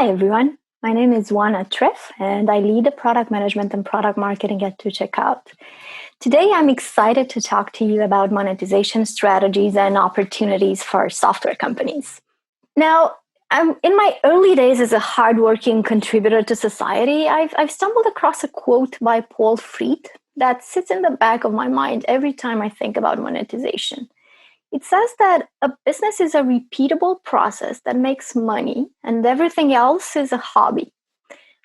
Hi, everyone. My name is Oana Trif, and I lead the product management and product marketing at Checkout. Today, I'm excited to talk to you about monetization strategies and opportunities for software companies. Now, in my early days as a hardworking contributor to society, I've stumbled across a quote by Paul Fried that sits in the back of my mind every time I think about monetization. It says that a business is a repeatable process that makes money and everything else is a hobby.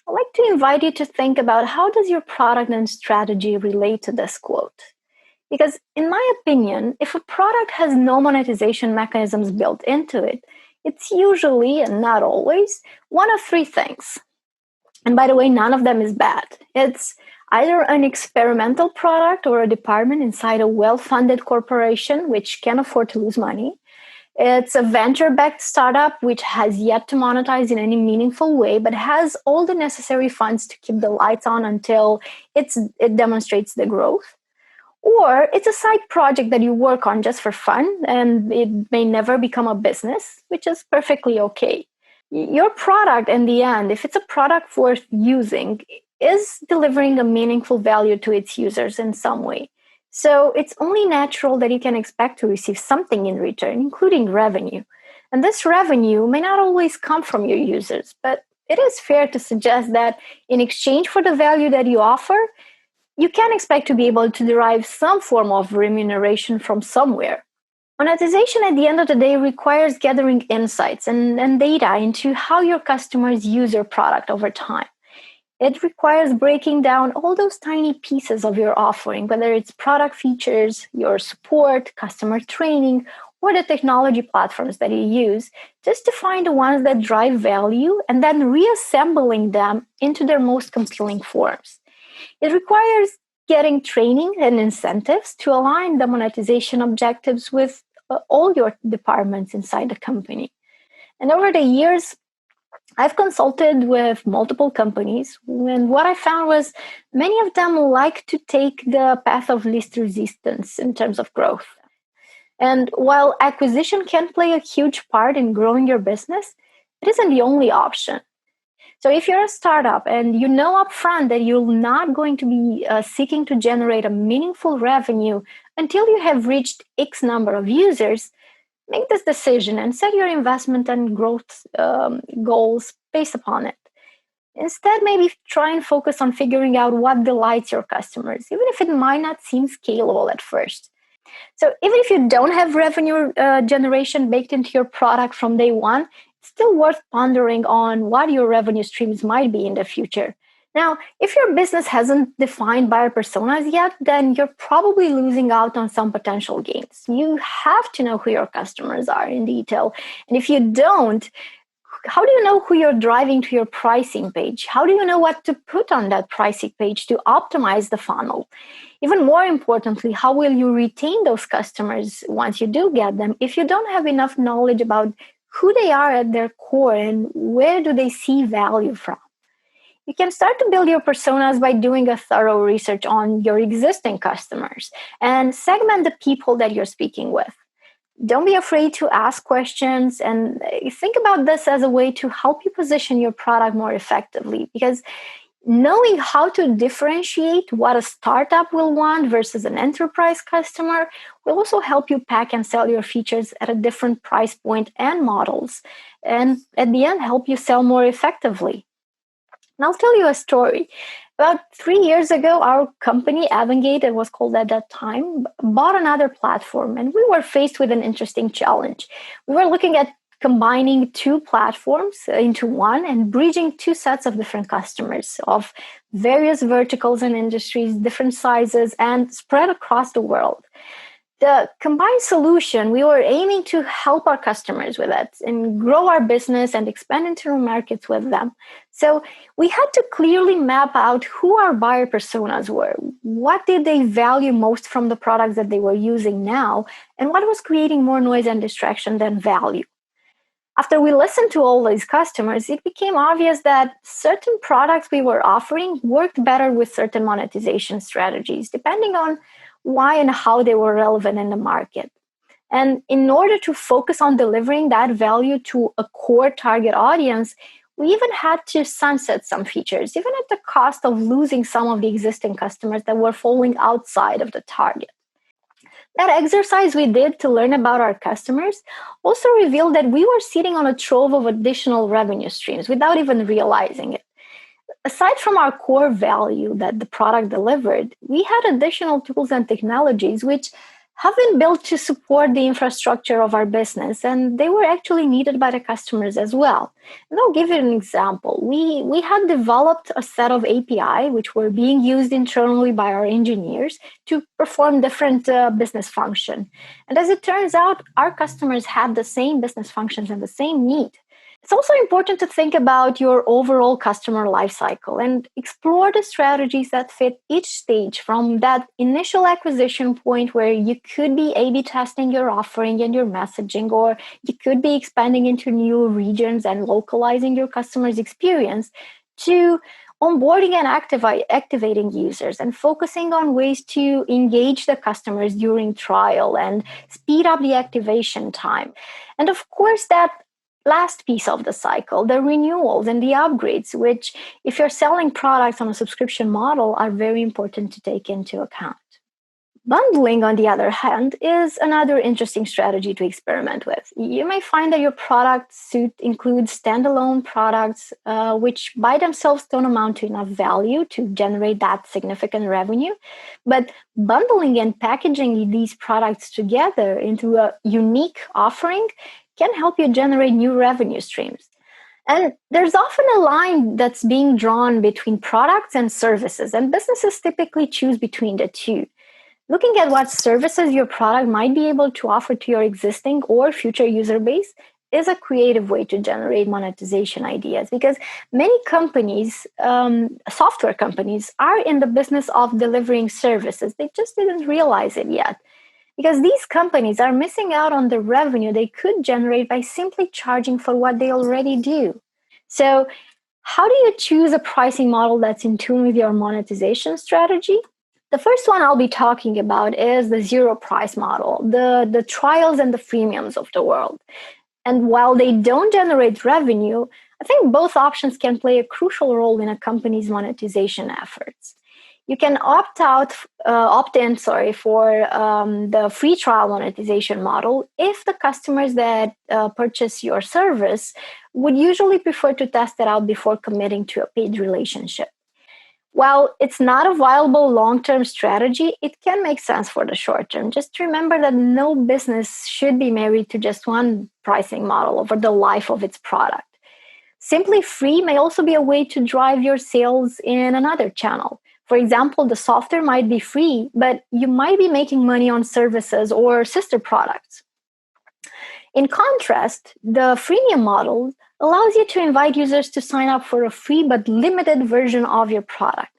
I'd like to invite you to think about how does your product and strategy relate to this quote? Because in my opinion, if a product has no monetization mechanisms built into it, it's usually, and not always, one of three things. And by the way, none of them is bad. It's either an experimental product or a department inside a well-funded corporation which can afford to lose money. It's a venture-backed startup which has yet to monetize in any meaningful way, but has all the necessary funds to keep the lights on until it demonstrates the growth. Or it's a side project that you work on just for fun, and it may never become a business, which is perfectly okay. Your product, in the end, if it's a product worth using, is delivering a meaningful value to its users in some way. So it's only natural that you can expect to receive something in return, including revenue. And this revenue may not always come from your users, but it is fair to suggest that in exchange for the value that you offer, you can expect to be able to derive some form of remuneration from somewhere. Monetization at the end of the day requires gathering insights and data into how your customers use your product over time. It requires breaking down all those tiny pieces of your offering, whether it's product features, your support, customer training, or the technology platforms that you use, just to find the ones that drive value and then reassembling them into their most compelling forms. It requires getting training and incentives to align the monetization objectives with all your departments inside the company. And over the years, I've consulted with multiple companies, and what I found was many of them like to take the path of least resistance in terms of growth. And while acquisition can play a huge part in growing your business, it isn't the only option. So if you're a startup and you know upfront that you're not going to be seeking to generate a meaningful revenue until you have reached X number of users, make this decision and set your investment and growth goals based upon it. Instead, maybe try and focus on figuring out what delights your customers, even if it might not seem scalable at first. So even if you don't have revenue generation baked into your product from day one, it's still worth pondering on what your revenue streams might be in the future. Now, if your business hasn't defined buyer personas yet, then you're probably losing out on some potential gains. You have to know who your customers are in detail. And if you don't, how do you know who you're driving to your pricing page? How do you know what to put on that pricing page to optimize the funnel? Even more importantly, how will you retain those customers once you do get them if you don't have enough knowledge about who they are at their core and where do they see value from? You can start to build your personas by doing a thorough research on your existing customers and segment the people that you're speaking with. Don't be afraid to ask questions and think about this as a way to help you position your product more effectively, because knowing how to differentiate what a startup will want versus an enterprise customer will also help you pack and sell your features at a different price point and models, and at the end help you sell more effectively. And I'll tell you a story. About 3 years ago, our company, Avangate, it was called at that time, bought another platform, and we were faced with an interesting challenge. We were looking at combining two platforms into one and bridging two sets of different customers of various verticals and industries, different sizes, and spread across the world. The combined solution, we were aiming to help our customers with it and grow our business and expand into new markets with them. So we had to clearly map out who our buyer personas were, what did they value most from the products that they were using now, and what was creating more noise and distraction than value. After we listened to all these customers, it became obvious that certain products we were offering worked better with certain monetization strategies, depending on why and how they were relevant in the market. And in order to focus on delivering that value to a core target audience, We even had to sunset some features, even at the cost of losing some of the existing customers that were falling outside of the target. That exercise we did to learn about our customers also revealed that we were sitting on a trove of additional revenue streams without even realizing it. Aside from our core value that the product delivered, we had additional tools and technologies which have been built to support the infrastructure of our business, and they were actually needed by the customers as well. And I'll give you an example. We had developed a set of API which were being used internally by our engineers to perform different business function. And as it turns out, our customers had the same business functions and the same need. It's also important to think about your overall customer lifecycle and explore the strategies that fit each stage, from that initial acquisition point where you could be A/B testing your offering and your messaging, or you could be expanding into new regions and localizing your customer's experience, to onboarding and activating users and focusing on ways to engage the customers during trial and speed up the activation time. And of course, that last piece of the cycle, the renewals and the upgrades, which, if you're selling products on a subscription model, are very important to take into account. Bundling, on the other hand, is another interesting strategy to experiment with. You may find that your product suite includes standalone products, which by themselves don't amount to enough value to generate that significant revenue. But bundling and packaging these products together into a unique offering can help you generate new revenue streams. And there's often a line that's being drawn between products and services, and businesses typically choose between the two. Looking at what services your product might be able to offer to your existing or future user base is a creative way to generate monetization ideas, because many companies, software companies, are in the business of delivering services. They just didn't realize it yet, because these companies are missing out on the revenue they could generate by simply charging for what they already do. So, how do you choose a pricing model that's in tune with your monetization strategy? The first one I'll be talking about is the zero price model, the trials and the freemiums of the world. And while they don't generate revenue, I think both options can play a crucial role in a company's monetization efforts. You can opt in, for the free trial monetization model if the customers that purchase your service would usually prefer to test it out before committing to a paid relationship. While it's not a viable long-term strategy, it can make sense for the short term. Just remember that no business should be married to just one pricing model over the life of its product. Simply free may also be a way to drive your sales in another channel. For example, the software might be free, but you might be making money on services or sister products. In contrast, the freemium model allows you to invite users to sign up for a free but limited version of your product.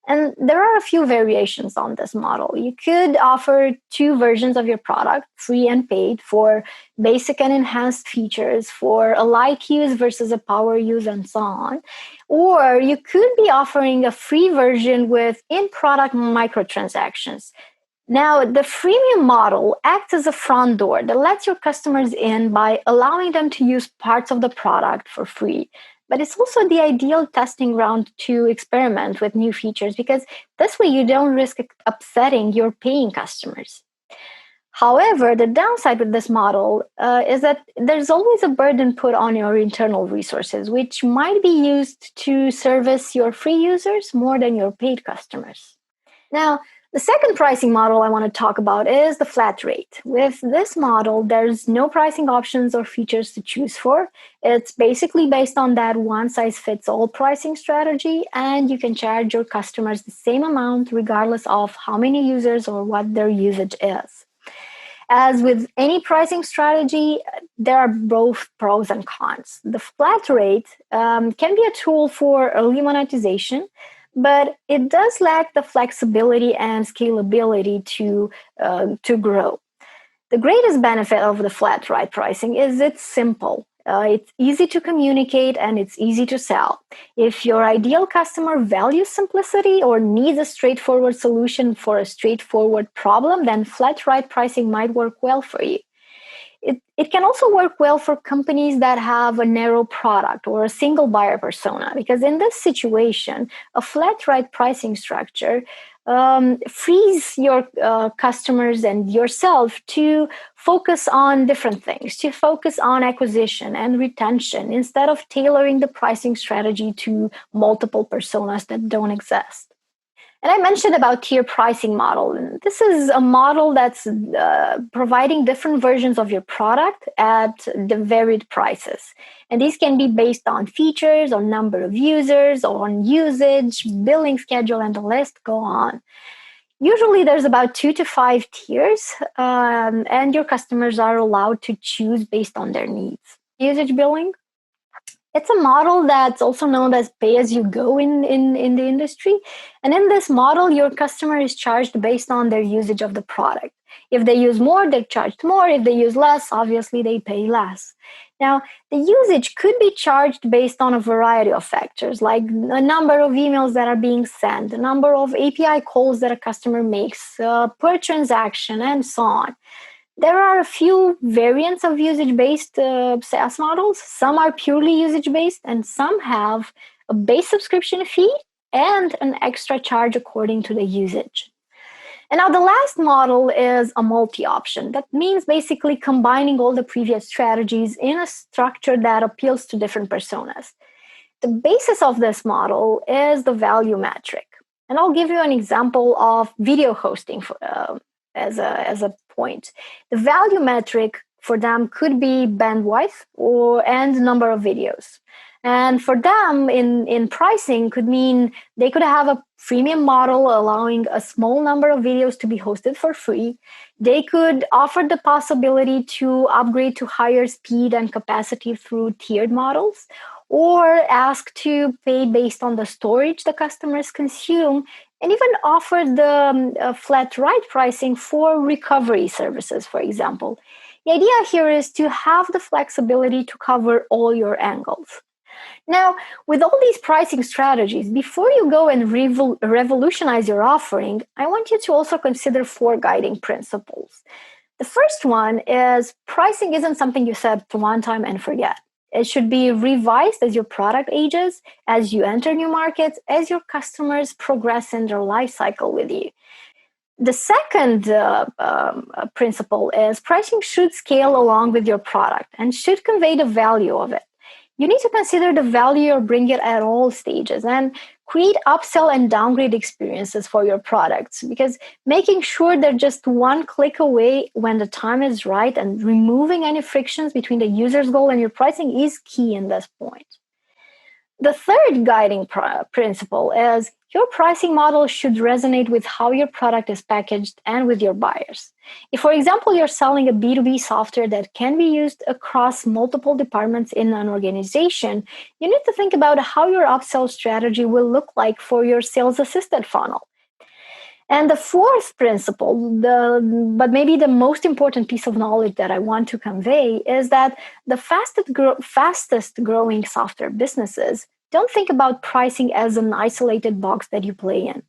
And there are a few variations on this model. You could offer two versions of your product, free and paid, for basic and enhanced features, for a light use versus a power use, and so on. Or you could be offering a free version with in-product microtransactions. Now, the freemium model acts as a front door that lets your customers in by allowing them to use parts of the product for free. But it's also the ideal testing ground to experiment with new features, because this way you don't risk upsetting your paying customers. However, the downside with this model is that there's always a burden put on your internal resources, which might be used to service your free users more than your paid customers. Now, the second pricing model I want to talk about is the flat rate. With this model, there's no pricing options or features to choose for. It's basically based on that one-size-fits-all pricing strategy, and you can charge your customers the same amount regardless of how many users or what their usage is. As with any pricing strategy, there are both pros and cons. The flat rate can be a tool for early monetization, but it does lack the flexibility and scalability to grow. The greatest benefit of the flat rate pricing is it's simple. It's easy to communicate and it's easy to sell. If your ideal customer values simplicity or needs a straightforward solution for a straightforward problem, then flat rate pricing might work well for you. It can also work well for companies that have a narrow product or a single buyer persona, because in this situation, a flat rate pricing structure frees your customers and yourself to focus on different things, to focus on acquisition and retention instead of tailoring the pricing strategy to multiple personas that don't exist. And I mentioned about tier pricing model. And this is a model that's providing different versions of your product at the varied prices. And these can be based on features, on number of users, on usage, billing schedule, and the list go on. Usually there's about 2 to 5 tiers, and your customers are allowed to choose based on their needs. Usage billing, it's a model that's also known as pay-as-you-go in the industry. And in this model, your customer is charged based on their usage of the product. If they use more, they're charged more. If they use less, obviously they pay less. Now, the usage could be charged based on a variety of factors, like a number of emails that are being sent, the number of API calls that a customer makes per transaction, and so on. There are a few variants of usage-based SaaS models. Some are purely usage-based, and some have a base subscription fee and an extra charge according to the usage. And now the last model is a multi-option. That means basically combining all the previous strategies in a structure that appeals to different personas. The basis of this model is the value metric. And I'll give you an example of video hosting as a point. The value metric for them could be bandwidth and number of videos. And for them, in pricing, could mean they could have a freemium model allowing a small number of videos to be hosted for free. They could offer the possibility to upgrade to higher speed and capacity through tiered models, or ask to pay based on the storage the customers consume, and even offer the flat rate pricing for recovery services, for example. The idea here is to have the flexibility to cover all your angles. Now, with all these pricing strategies, before you go and revolutionize your offering, I want you to also consider 4 guiding principles. The first one is pricing isn't something you set one time and forget. It should be revised as your product ages, as you enter new markets, as your customers progress in their life cycle with you. The second principle is pricing should scale along with your product and should convey the value of it. You need to consider the value you're bringing at all stages and create upsell and downgrade experiences for your products, because making sure they're just one click away when the time is right and removing any frictions between the user's goal and your pricing is key in this point. The third guiding principle is your pricing model should resonate with how your product is packaged and with your buyers. If, for example, you're selling a B2B software that can be used across multiple departments in an organization, you need to think about how your upsell strategy will look like for your sales-assisted funnel. And the fourth principle, but maybe the most important piece of knowledge that I want to convey, is that the fastest growing software businesses don't think about pricing as an isolated box that you play in.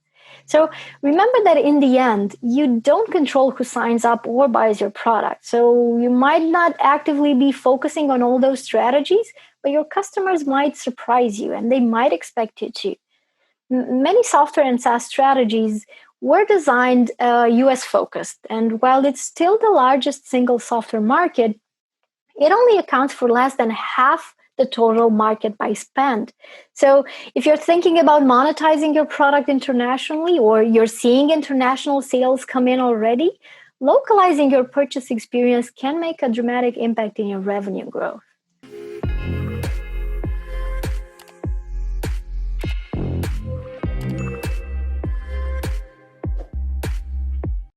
So remember that in the end, you don't control who signs up or buys your product. So you might not actively be focusing on all those strategies, but your customers might surprise you and they might expect you to. Many software and SaaS strategies were designed US focused. And while it's still the largest single software market, it only accounts for less than half the total market by spend. So if you're thinking about monetizing your product internationally, or you're seeing international sales come in already, localizing your purchase experience can make a dramatic impact in your revenue growth.